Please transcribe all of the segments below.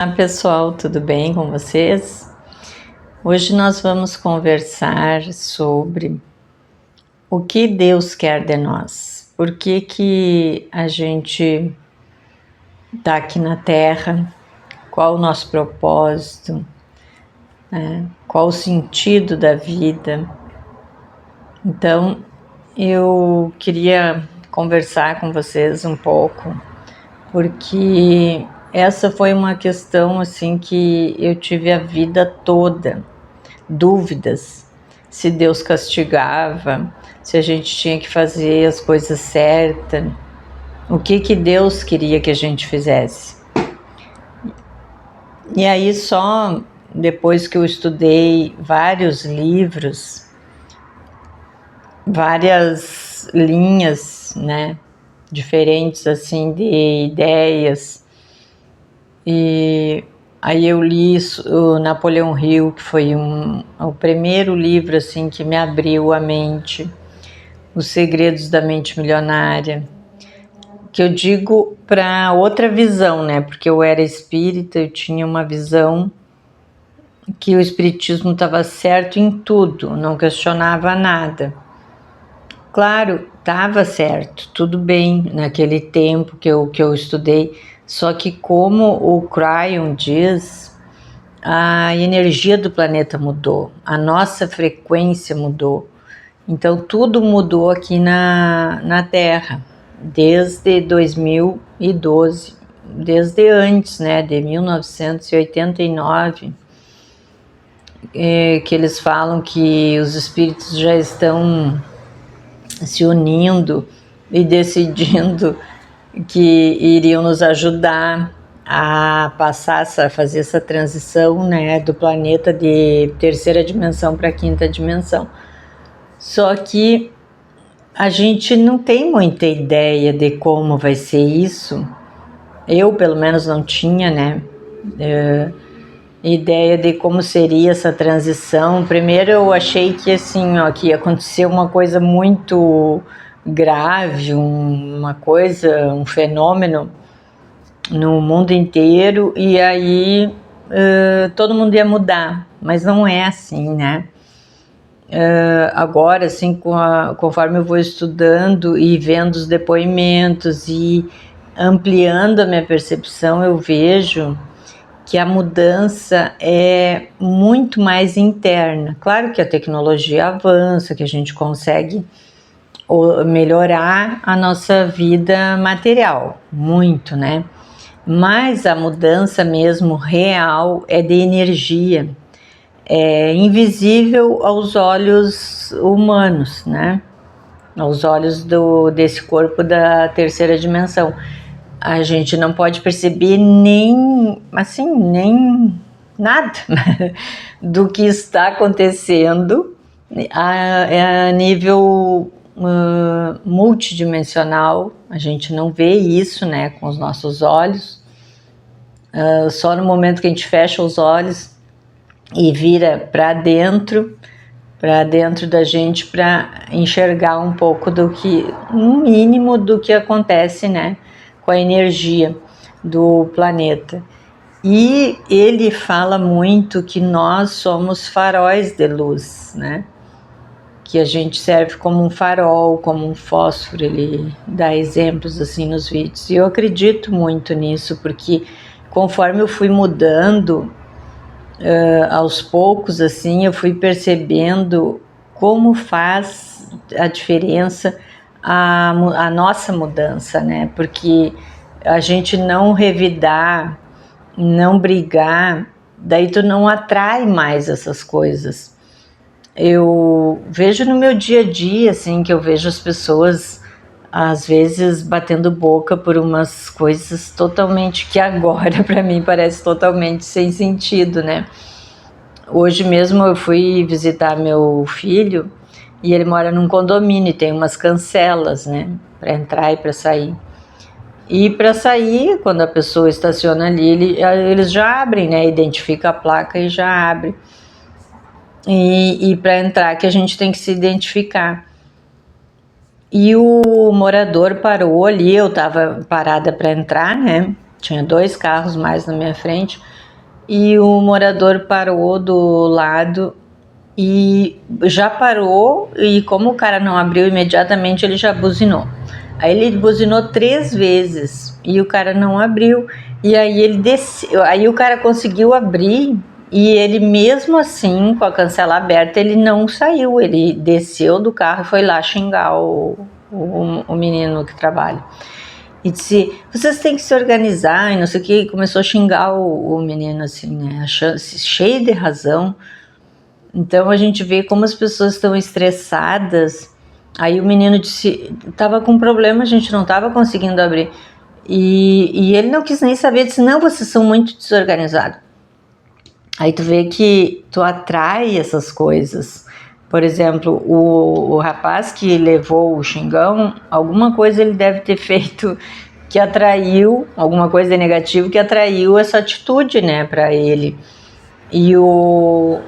Olá pessoal, tudo bem com vocês? Hoje nós vamos conversar sobre o que Deus quer de nós. Por que a gente está aqui na Terra, qual o nosso propósito, né? Qual o sentido da vida. Então, eu queria conversar com vocês um pouco, porque essa foi uma questão assim que eu tive a vida toda, dúvidas, se Deus castigava, se a gente tinha que fazer as coisas certas, o que Deus queria que a gente fizesse. E aí só depois que eu estudei vários livros, várias linhas, né, diferentes assim de ideias, e aí eu li o Napoleão Hill, que foi o primeiro livro assim que me abriu a mente, Os Segredos da Mente Milionária, que eu digo para outra visão, né? Porque eu era espírita, eu tinha uma visão que o espiritismo estava certo em tudo, não questionava nada. Claro, estava certo, tudo bem naquele tempo que eu estudei, só que como o Cryon diz, a energia do planeta mudou, a nossa frequência mudou, então tudo mudou aqui na Terra, desde 2012, desde antes, né, de 1989, que eles falam que os espíritos já estão se unindo e decidindo que iriam nos ajudar a passar, a fazer essa transição, né, do planeta de terceira dimensão para quinta dimensão. Só que a gente não tem muita ideia de como vai ser isso. Eu, pelo menos, não tinha, né, ideia de como seria essa transição. Primeiro eu achei que assim, ó, que ia acontecer uma coisa muito grave, uma coisa, um fenômeno no mundo inteiro, e aí todo mundo ia mudar, mas não é assim, né? Agora, assim, conforme eu vou estudando e vendo os depoimentos e ampliando a minha percepção, eu vejo que a mudança é muito mais interna. Claro que a tecnologia avança, que a gente consegue melhorar a nossa vida material, muito, né? Mas a mudança mesmo real é de energia, é invisível aos olhos humanos, né? Aos olhos desse corpo da terceira dimensão. A gente não pode perceber nem nada do que está acontecendo a nível multidimensional. A gente não vê isso, né, com os nossos olhos. Só no momento que a gente fecha os olhos e vira para dentro da gente, para enxergar um pouco um mínimo do que acontece, né, com a energia do planeta. E ele fala muito que nós somos faróis de luz, né? Que a gente serve como um farol, como um fósforo. Ele dá exemplos assim nos vídeos. E eu acredito muito nisso, porque conforme eu fui mudando, aos poucos, assim, eu fui percebendo como faz a diferença a nossa mudança, né? Porque a gente não revidar, não brigar, daí tu não atrai mais essas coisas. Eu vejo no meu dia a dia, assim, que eu vejo as pessoas às vezes batendo boca por umas coisas totalmente que agora para mim parece totalmente sem sentido, né? Hoje mesmo eu fui visitar meu filho e ele mora num condomínio e tem umas cancelas, né, para entrar e para sair. E para sair, quando a pessoa estaciona ali, eles já abrem, né? Identifica a placa e já abre. E para entrar, que a gente tem que se identificar. E o morador parou ali, eu estava parada para entrar, né? tinha 2 carros mais na minha frente, e o morador parou do lado e já parou, e como o cara não abriu imediatamente, ele já buzinou. Aí ele buzinou 3 vezes e o cara não abriu, e aí ele desceu, aí o cara conseguiu abrir, e ele mesmo assim, com a cancela aberta, ele não saiu, ele desceu do carro e foi lá xingar o menino que trabalha. E disse, vocês têm que se organizar, e não sei o que, começou a xingar o menino assim, né, cheio de razão. Então a gente vê como as pessoas estão estressadas. Aí o menino disse, tava com problema, a gente não tava conseguindo abrir. E ele não quis nem saber, disse, não, vocês são muito desorganizados. Aí tu vê que tu atrai essas coisas. Por exemplo, o rapaz que levou o xingão, alguma coisa ele deve ter feito que atraiu, alguma coisa de negativo que atraiu essa atitude, né, para ele. E o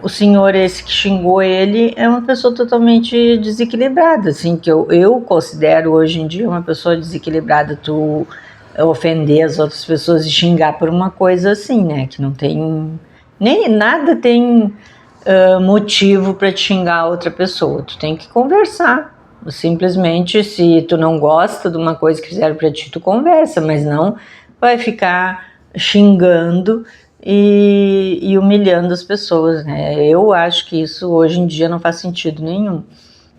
senhor esse que xingou ele é uma pessoa totalmente desequilibrada, assim, que eu considero hoje em dia uma pessoa desequilibrada. Tu ofender as outras pessoas e xingar por uma coisa assim, né, que não tem, nem nada tem motivo para te xingar a outra pessoa. Tu tem que conversar. Simplesmente, se tu não gosta de uma coisa que fizeram para ti, tu conversa, mas não vai ficar xingando e humilhando as pessoas, né? Eu acho que isso hoje em dia não faz sentido nenhum.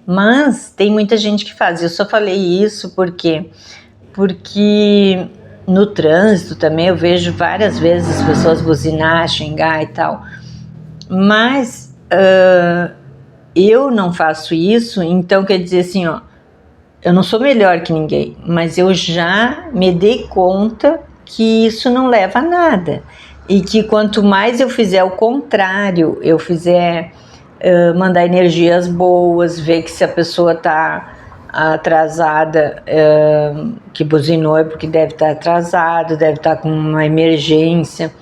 Mas tem muita gente que faz. Eu só falei isso porque no trânsito também eu vejo várias vezes as pessoas buzinar, xingar e tal. Mas eu não faço isso, então quer dizer assim, ó, eu não sou melhor que ninguém, mas eu já me dei conta que isso não leva a nada. E que quanto mais eu fizer o contrário, eu fizer mandar energias boas, ver que se a pessoa está atrasada, que buzinou é porque deve estar atrasado, deve estar com uma emergência.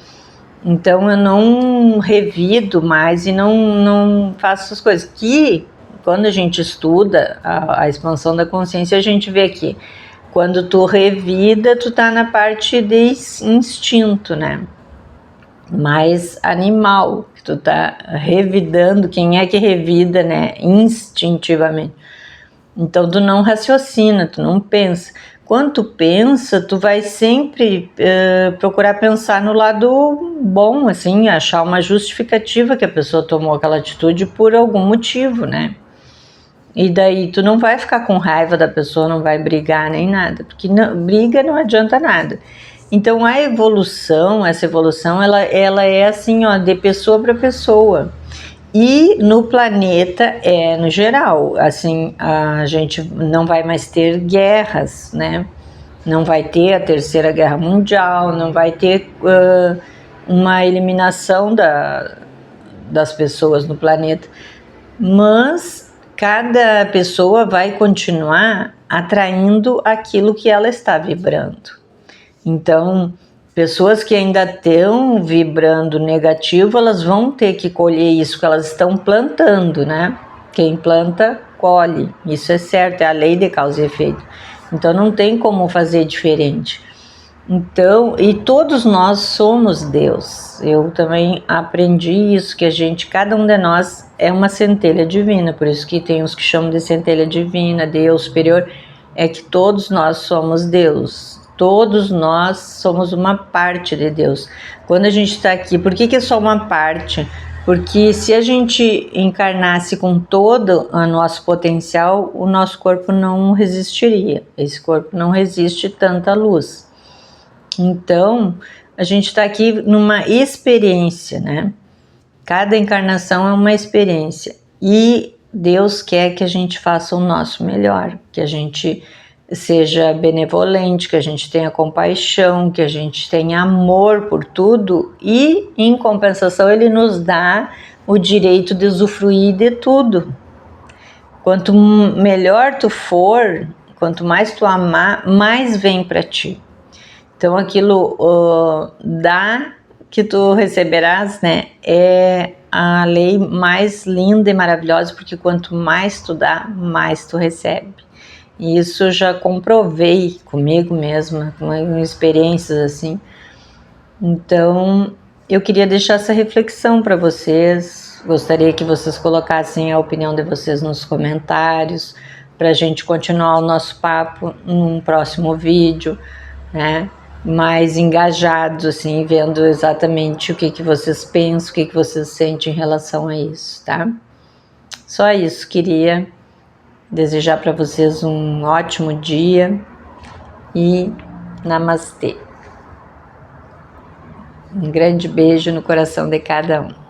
Então eu não revido mais e não faço essas coisas. Que quando a gente estuda a expansão da consciência, a gente vê que quando tu revida, tu tá na parte de instinto, né? Mais animal, que tu tá revidando. Quem é que revida, né? Instintivamente. Então tu não raciocina, tu não pensa. Quando tu pensa, tu vai sempre procurar pensar no lado bom, assim, achar uma justificativa que a pessoa tomou aquela atitude por algum motivo, né? E daí tu não vai ficar com raiva da pessoa, não vai brigar nem nada, porque briga não adianta nada. Então a evolução, essa evolução, ela é assim, ó, de pessoa para pessoa. E no planeta no geral, assim, a gente não vai mais ter guerras, né? Não vai ter a Terceira Guerra Mundial, não vai ter uma eliminação das pessoas no planeta. Mas cada pessoa vai continuar atraindo aquilo que ela está vibrando. Então, pessoas que ainda estão vibrando negativo, elas vão ter que colher isso que elas estão plantando, né? Quem planta, colhe. Isso é certo, é a lei de causa e efeito. Então, não tem como fazer diferente. Então, e todos nós somos Deus. Eu também aprendi isso, que cada um de nós é uma centelha divina. Por isso que tem os que chamam de centelha divina, Deus superior. É que todos nós somos Deus. Todos nós somos uma parte de Deus. Quando a gente está aqui, por que é só uma parte? Porque se a gente encarnasse com todo o nosso potencial, o nosso corpo não resistiria. Esse corpo não resiste tanta luz. Então, a gente está aqui numa experiência, né? Cada encarnação é uma experiência. E Deus quer que a gente faça o nosso melhor, que a gente seja benevolente, que a gente tenha compaixão, que a gente tenha amor por tudo, e em compensação Ele nos dá o direito de usufruir de tudo. Quanto melhor tu for, quanto mais tu amar, mais vem para ti. Então aquilo dá que tu receberás, né? É a lei mais linda e maravilhosa, porque quanto mais tu dá, mais tu recebe. E isso eu já comprovei comigo mesma, com experiências assim. Então, eu queria deixar essa reflexão para vocês. Gostaria que vocês colocassem a opinião de vocês nos comentários, para a gente continuar o nosso papo num próximo vídeo, né? Mais engajados, assim, vendo exatamente o que vocês pensam, o que vocês sentem em relação a isso, tá? Só isso, queria desejar para vocês um ótimo dia e namastê. Um grande beijo no coração de cada um.